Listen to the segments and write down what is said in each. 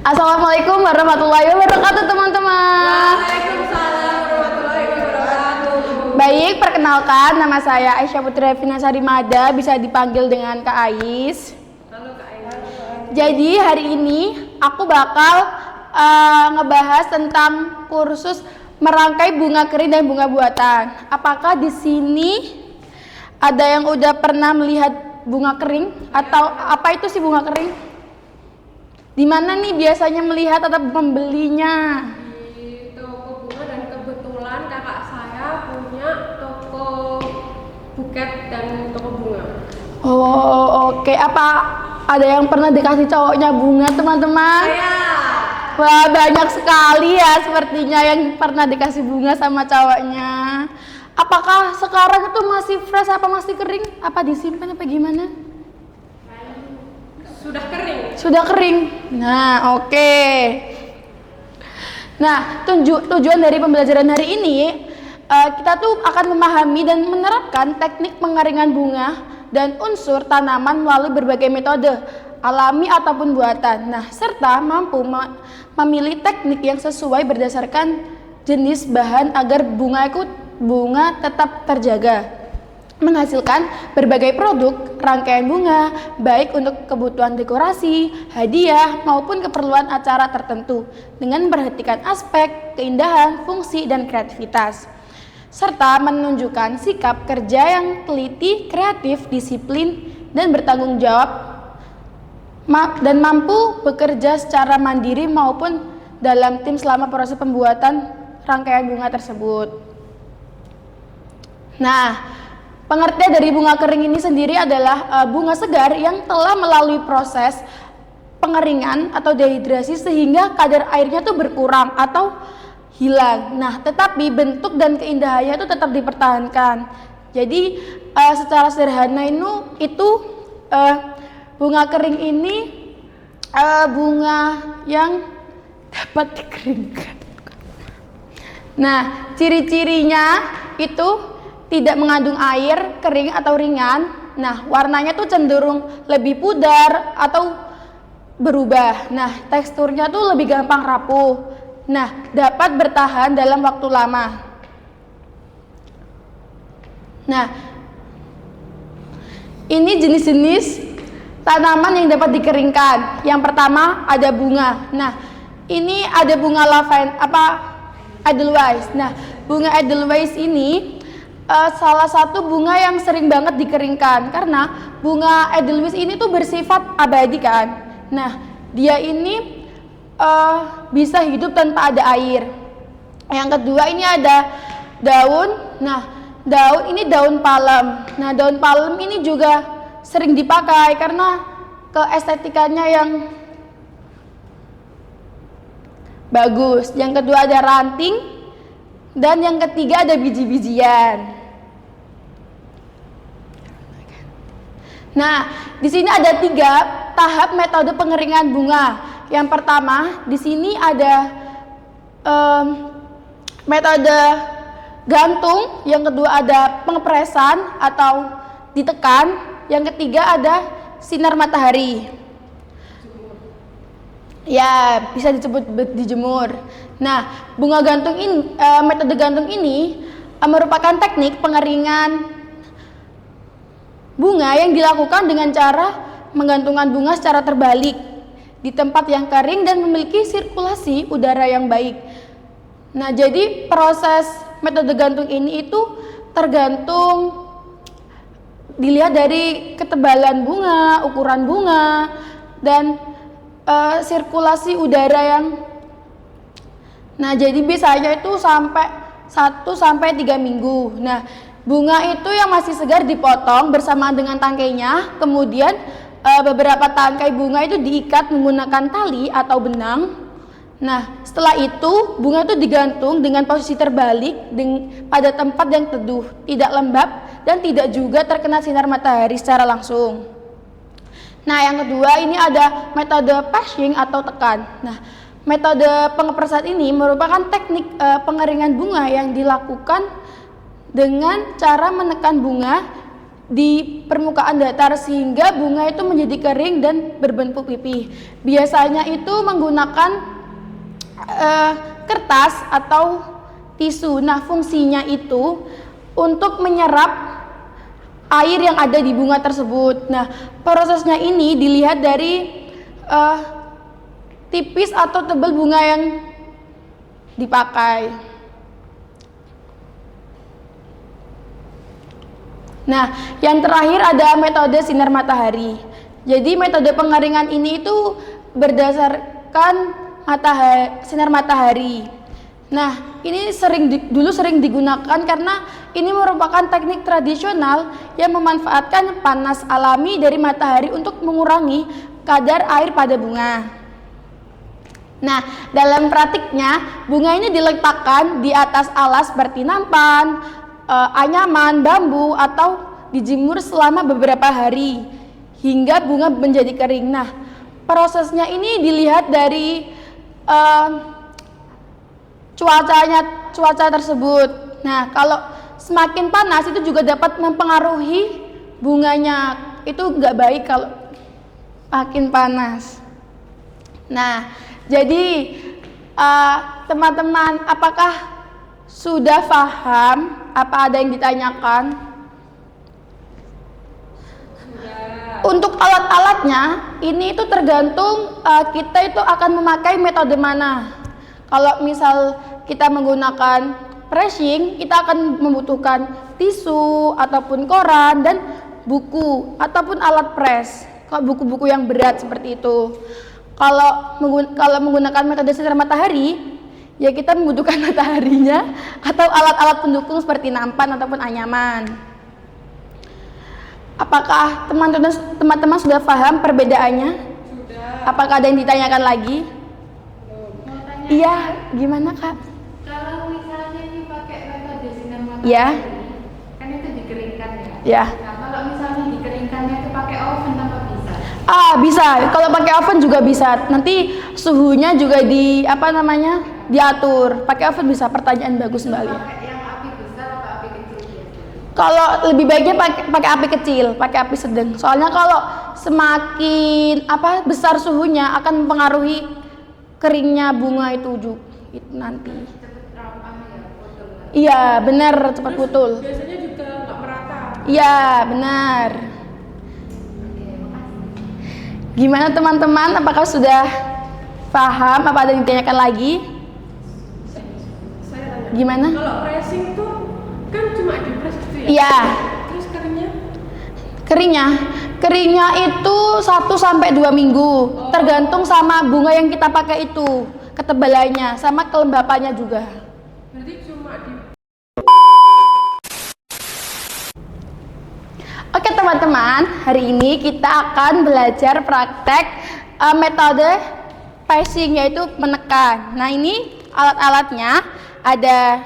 Assalamualaikum warahmatullahi wabarakatuh teman-teman. Waalaikumsalam warahmatullahi wabarakatuh. Baik, perkenalkan nama saya Aisyah Putri Finasari Mada, bisa dipanggil dengan Kak Ais. Halo Kak Ayu. Jadi hari ini aku bakal ngebahas tentang kursus merangkai bunga kering dan bunga buatan. Apakah di sini ada yang udah pernah melihat bunga kering atau apa itu sih bunga kering? Di mana nih biasanya melihat atau membelinya? Di toko bunga, dan kebetulan kakak saya punya toko buket dan toko bunga. Oh, oke. Apa ada yang pernah dikasih cowoknya bunga, teman-teman? Saya. Wah, banyak sekali ya sepertinya yang pernah dikasih bunga sama cowoknya. Apakah sekarang itu masih fresh apa masih kering? Apa disimpan apa gimana? Sudah kering. Sudah kering. Nah, oke. Nah, tujuan dari pembelajaran hari ini kita tuh akan memahami dan menerapkan teknik pengeringan bunga dan unsur tanaman melalui berbagai metode alami ataupun buatan. Nah, serta mampu memilih teknik yang sesuai berdasarkan jenis bahan agar bunga tetap terjaga, menghasilkan berbagai produk rangkaian bunga baik untuk kebutuhan dekorasi, hadiah maupun keperluan acara tertentu dengan memperhatikan aspek, keindahan, fungsi, dan kreativitas serta menunjukkan sikap kerja yang teliti, kreatif, disiplin, dan bertanggung jawab dan mampu bekerja secara mandiri maupun dalam tim selama proses pembuatan rangkaian bunga tersebut. Nah, pengertian dari bunga kering ini sendiri adalah bunga segar yang telah melalui proses pengeringan atau dehidrasi sehingga kadar airnya tuh berkurang atau hilang. Nah, tetapi bentuk dan keindahannya itu tetap dipertahankan. Jadi secara sederhana itu bunga kering ini bunga yang dapat dikeringkan. Nah, ciri-cirinya itu tidak mengandung air, kering atau ringan. Nah, warnanya tuh cenderung lebih pudar atau berubah. Nah, teksturnya tuh lebih gampang rapuh. Nah, dapat bertahan dalam waktu lama. Nah, ini jenis-jenis tanaman yang dapat dikeringkan. Yang pertama ada bunga. Nah, ini ada bunga Edelweiss. Nah, bunga Edelweiss ini salah satu bunga yang sering banget dikeringkan karena bunga Edelweiss ini tuh bersifat abadi kan. Nah, dia ini bisa hidup tanpa ada air. Yang kedua ini ada daun. Nah, daun ini daun palem. Nah, daun palem ini juga sering dipakai karena keestetikanya yang bagus. Yang kedua ada ranting. Dan yang ketiga ada biji-bijian. Nah, di sini ada 3 tahap metode pengeringan bunga. Yang pertama, di sini ada metode gantung. Yang kedua ada pengepresan atau ditekan. Yang ketiga ada sinar matahari. Ya, bisa disebut dijemur. Nah, metode gantung ini merupakan teknik pengeringan bunga yang dilakukan dengan cara menggantungkan bunga secara terbalik di tempat yang kering dan memiliki sirkulasi udara yang baik. Nah, jadi proses metode gantung ini itu tergantung dilihat dari ketebalan bunga, ukuran bunga, dan sirkulasi udara yang. Nah, jadi biasanya itu sampai 1-3 minggu. Nah, bunga itu yang masih segar dipotong bersamaan dengan tangkainya, kemudian beberapa tangkai bunga itu diikat menggunakan tali atau benang. Nah, setelah itu bunga itu digantung dengan posisi terbalik pada tempat yang teduh, tidak lembab dan tidak juga terkena sinar matahari secara langsung. Nah, yang kedua ini ada metode pashing atau tekan. Nah, metode pengepresan ini merupakan teknik pengeringan bunga yang dilakukan dengan cara menekan bunga di permukaan datar sehingga bunga itu menjadi kering dan berbentuk pipih. Biasanya itu menggunakan kertas atau tisu. Nah, fungsinya itu untuk menyerap air yang ada di bunga tersebut. Nah, prosesnya ini dilihat dari tipis atau tebal bunga yang dipakai. Nah, yang terakhir ada metode sinar matahari. Jadi metode pengeringan ini itu berdasarkan sinar matahari. Nah, ini dulu sering digunakan karena ini merupakan teknik tradisional yang memanfaatkan panas alami dari matahari untuk mengurangi kadar air pada bunga. Nah, dalam praktiknya bunga ini diletakkan di atas alas seperti nampan, anyaman, bambu, atau dijemur selama beberapa hari hingga bunga menjadi kering. Nah, prosesnya ini dilihat dari cuaca tersebut. Nah, kalau semakin panas itu juga dapat mempengaruhi bunganya. Itu nggak baik kalau makin panas. Nah, jadi teman-teman, apakah sudah paham? Apa ada yang ditanyakan? Untuk alat-alatnya, ini itu tergantung kita itu akan memakai metode mana. Kalau misal kita menggunakan pressing, kita akan membutuhkan tisu ataupun koran dan buku ataupun alat press. Kalau buku-buku yang berat seperti itu. Kalau menggunakan metode sinar matahari, ya kita membutuhkan mataharinya atau alat-alat pendukung seperti nampan ataupun anyaman. Apakah teman-teman sudah paham perbedaannya? Sudah. Apakah ada yang ditanyakan lagi? Iya, gimana Kak? Kalau misalnya dipakai metode sinar matahari, Ya. kan itu dikeringkan ya. Ya. Nah, kalau misalnya dikeringkannya itu pakai oven apa bisa? Bisa. Kalau pakai oven juga bisa. Nanti suhunya juga diatur. Pakai oven bisa. Pertanyaan bagus kembali. Pakai yang api besar atau api kecil biasanya? Kalau lebih baiknya pakai api kecil, pakai api sedang. Soalnya kalau semakin besar suhunya akan mempengaruhi keringnya bunga itu nanti. Cepet ramah ya, putul. Iya, benar, cepat putul. Biasanya juga nggak merata. Iya, benar. Oke, makasih. Gimana teman-teman? Apakah sudah paham? Apa ada yang ditanyakan lagi? Saya tanya. Gimana? Kalau pressing tuh kan cuma di press gitu ya? Iya. Terus keringnya? Keringnya itu 1 sampai 2 minggu, tergantung sama bunga yang kita pakai itu, ketebalannya, sama kelembapannya juga. Berarti cuma di. Oke teman-teman, hari ini kita akan belajar praktek metode pressing, yaitu menekan. Nah, ini alat-alatnya, ada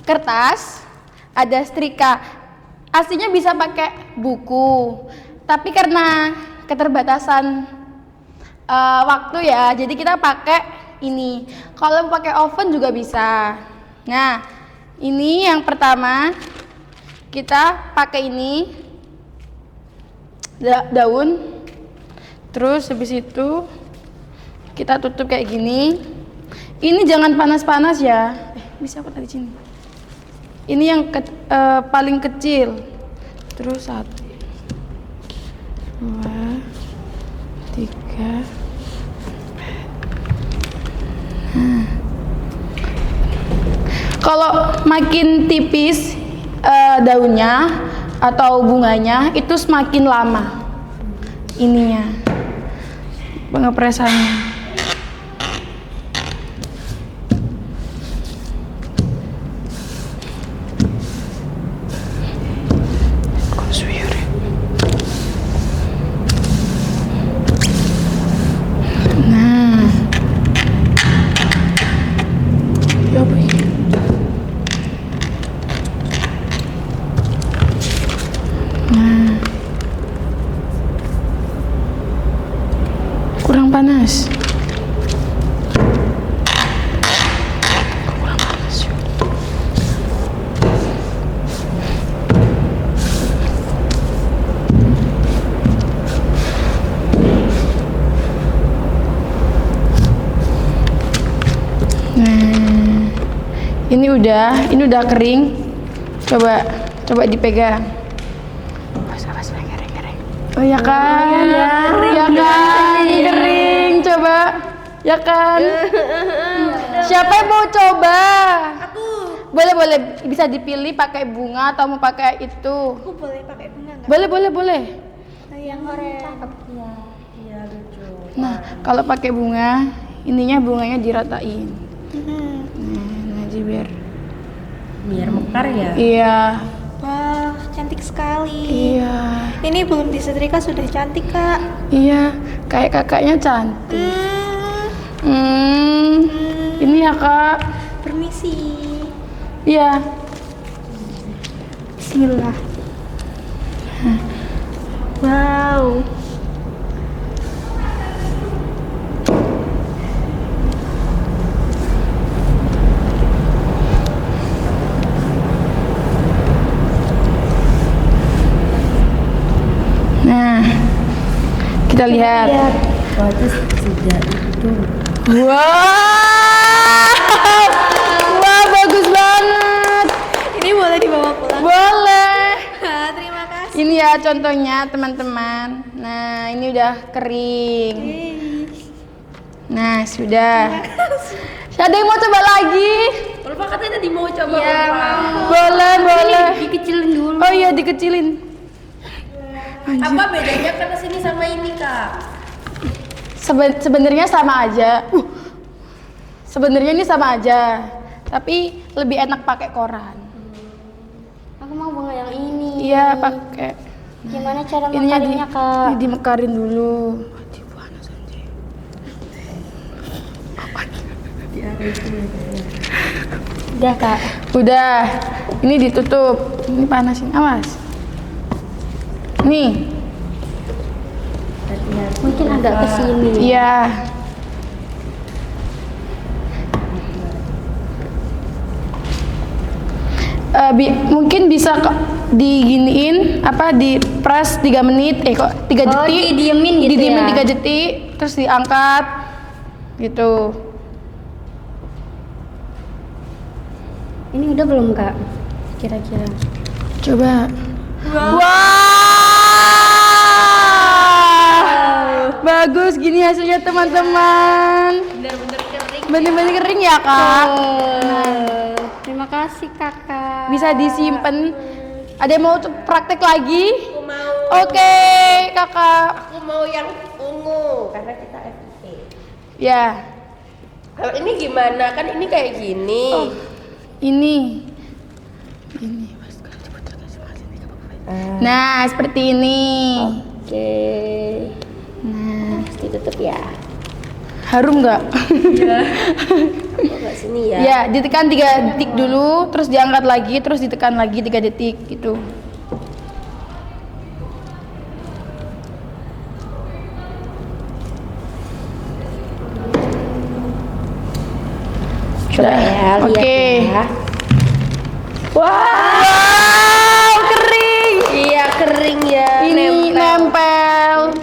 kertas, ada setrika. Aslinya bisa pakai buku, tapi karena keterbatasan waktu ya, jadi kita pakai ini. Kalau pakai oven juga bisa. Nah, ini yang pertama kita pakai ini daun, terus habis itu kita tutup kayak gini. Ini jangan panas-panas ya. Bisa aku taruh di sini. Ini yang paling kecil. Terus 1, 2, 3. Nah. Kalau makin tipis daunnya atau bunganya, itu semakin lama ininya pengepresannya. Kurang panas. Nah, ini udah kering. Coba dipegang. Awas, kering. Oh ya kan? Ya kan? Kering. Coba. Ya kan? Siapa yang mau coba? Aku Boleh bisa dipilih pakai bunga atau mau pakai itu. boleh pakai bunga nggak? Boleh. Yang orange. Iya lucu. Nah, kalau pakai bunga, bunganya diratain. Nah, jadi Biar mekar ya. Iya. Wah, cantik sekali. Iya. Ini belum disetrika sudah cantik, Kak. Iya, kayak kakaknya cantik. Ini ya, Kak. Permisi. Iya. Bismillah. Wow. Nah, kita lihat. Wah, itu sudah itu. Wow, bagus banget. Ini boleh dibawa pulang. Boleh. Terima kasih. Ini ya contohnya teman-teman. Nah, ini udah kering. Nah, sudah. Ada yang mau coba lagi? Ulfa katanya tadi mau coba. Iya, Ulfa. boleh. Dikecilin dulu. Oh iya, dikecilin. Apa bedanya karena sini sama ini, Kak? Sebenarnya sama aja. Sebenarnya ini sama aja, tapi lebih enak pakai koran. Aku mau bunga yang ini. Iya, pakai. Gimana cara Ininya mekarinya, Kak? dimekarin dulu. Udah, Kak. Udah. Ini ditutup. Ini panasin. Awas. Nih. Mungkin agak ke sini. Iya. Mungkin bisa diginiin di press 3 menit kok 3 Oh, detik didiemin gitu didiemin ya? 3 detik terus diangkat gitu. Ini udah belum, Kak? Kira-kira. Coba. Wow. Bagus gini hasilnya teman-teman. Bener-bener kering. Bener-bener kering ya, Kak. Terima kasih, Kakak. Bisa disimpan. Ada yang mau praktek lagi? Aku mau. Oke, Kakak. Aku mau yang ungu karena kita FIP. Ya, Kalau ini gimana? Kan ini kayak gini. ini. Nah, seperti ini. Oke. Nah, Pasti tutup ya. harum nggak? Kok nggak sini ya? Ya, ditekan 3 detik dulu, terus diangkat lagi, terus ditekan lagi 3 detik gitu. Coba ya, lihat Oke. ya. Wow, kering. Iya kering ya. Ini nempel.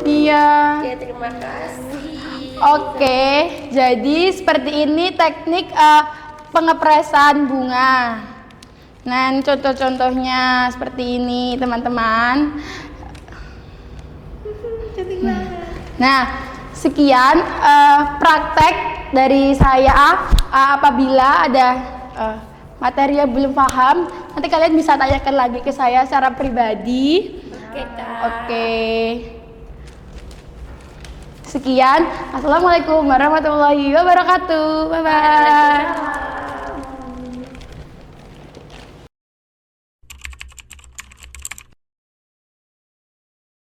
Iya. Oke, terima kasih. Oke, jadi seperti ini teknik pengepresan bunga. Nah, ini contoh-contohnya seperti ini, teman-teman. Cantik banget. Nah, sekian praktek dari saya. Apabila ada materi yang belum paham, nanti kalian bisa tanyakan lagi ke saya secara pribadi. Oke, Kak. Oke. Sekian. Assalamualaikum warahmatullahi wabarakatuh. Bye bye.